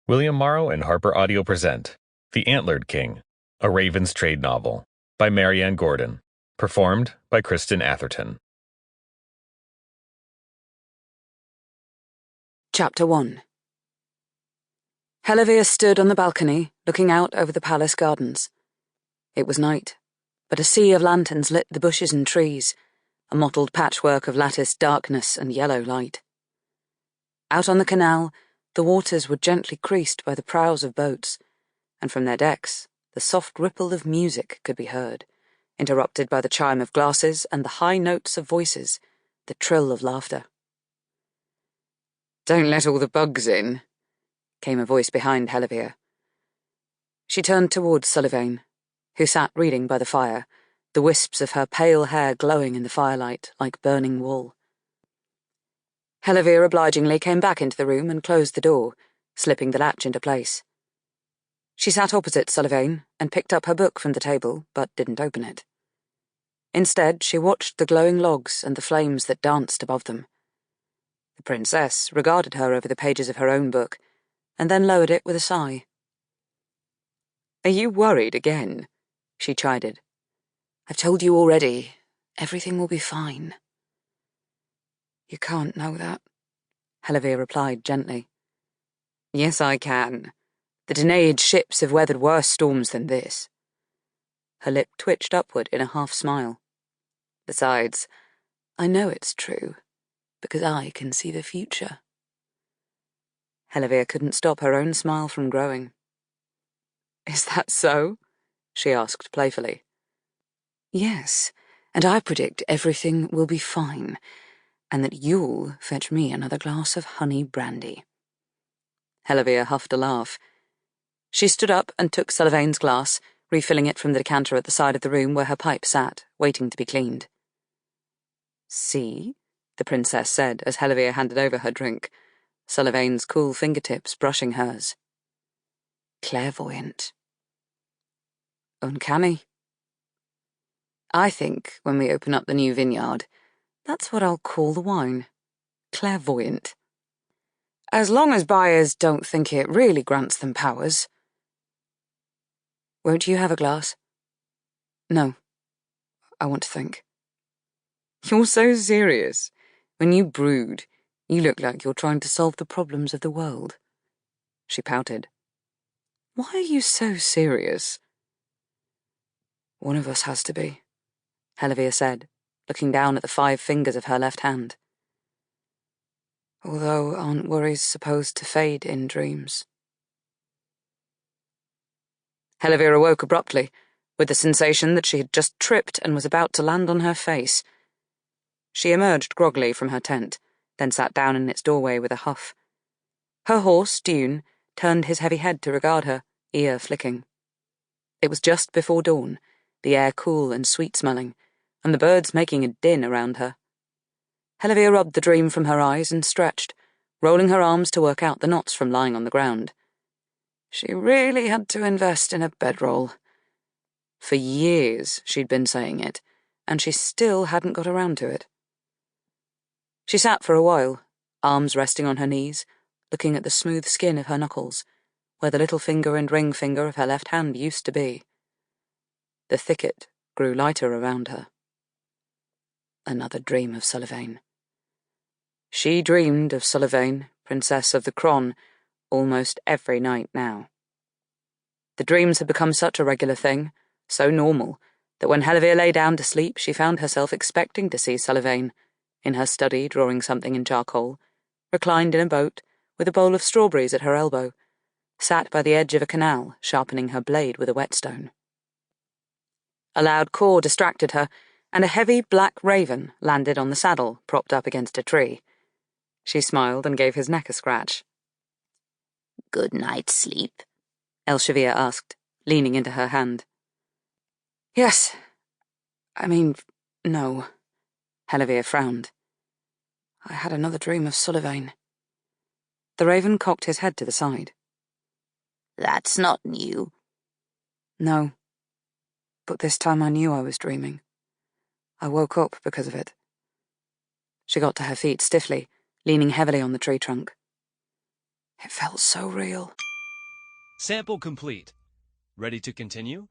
William Morrow and HarperAudio present The Antlered King, a Raven's Trade novel, by Marianne Gordon, performed by Kristen Atherton. Chapter 1. Hellevir stood on the balcony, looking out over the palace gardens. It was night, but a sea of lanterns lit the bushes and trees, a mottled patchwork of latticed darkness and yellow light. Out on the canal, the waters were gently creased by the prows of boats, and from their decks the soft ripple of music could be heard, interrupted by the chime of glasses and the high notes of voices, the trill of laughter. "Don't let all the bugs in," came a voice behind Hellevir. She turned towards Sullivain, who sat reading by the fire, the wisps of her pale hair glowing in the firelight like burning wool. Hellevir obligingly came back into the room and closed the door, slipping the latch into place. She sat opposite Sullivain and picked up her book from the table, but didn't open it. Instead, she watched the glowing logs and the flames that danced above them. The princess regarded her over the pages of her own book, and then lowered it with a sigh. "Are you worried again?" she chided. "I've told you already. Everything will be fine." "You can't know that," Hellevir replied gently. "Yes, I can. The Danaid ships have weathered worse storms than this." Her lip twitched upward in a half-smile. "Besides, I know it's true, because I can see the future." Hellevir couldn't stop her own smile from growing. "Is that so?" she asked playfully. "Yes, and I predict everything will be fine, and that you'll fetch me another glass of honey brandy." Hellevir huffed a laugh. She stood up and took Sullivain's glass, refilling it from the decanter at the side of the room where her pipe sat, waiting to be cleaned. "See?" the princess said as Hellevir handed over her drink, Sullivain's cool fingertips brushing hers. "Clairvoyant." "Uncanny." "I think when we open up the new vineyard, that's what I'll call the wine. Clairvoyant. As long as buyers don't think it really grants them powers." "Won't you have a glass?" "No. I want to think." "You're so serious. When you brood, you look like you're trying to solve the problems of the world." She pouted. "Why are you so serious?" "One of us has to be," Hellevir said, looking down at the 5 fingers of her left hand. "Although aren't worries supposed to fade in dreams?" Hellevir awoke abruptly, with the sensation that she had just tripped and was about to land on her face. She emerged groggily from her tent, then sat down in its doorway with a huff. Her horse, Dune, turned his heavy head to regard her, ear flicking. It was just before dawn, the air cool and sweet-smelling, and the birds making a din around her. Hellevir rubbed the dream from her eyes and stretched, rolling her arms to work out the knots from lying on the ground. She really had to invest in a bedroll. For years she'd been saying it, and she still hadn't got around to it. She sat for a while, arms resting on her knees, looking at the smooth skin of her knuckles, where the little finger and ring finger of her left hand used to be. The thicket grew lighter around her. Another dream of Sullivain. She dreamed of Sullivain, Princess of the Crown, almost every night now. The dreams had become such a regular thing, so normal, that when Hellevir lay down to sleep she found herself expecting to see Sullivain, in her study drawing something in charcoal, reclined in a boat, with a bowl of strawberries at her elbow, sat by the edge of a canal, sharpening her blade with a whetstone. A loud caw distracted her, and a heavy black raven landed on the saddle, propped up against a tree. She smiled and gave his neck a scratch. "Good night's sleep?" Hellevir asked, leaning into her hand. "Yes. No." Hellevir frowned. "I had another dream of Sullivain." The raven cocked his head to the side. "That's not new." "No. But this time I knew I was dreaming. I woke up because of it." She got to her feet stiffly, leaning heavily on the tree trunk. "It felt so real." Sample complete. Ready to continue?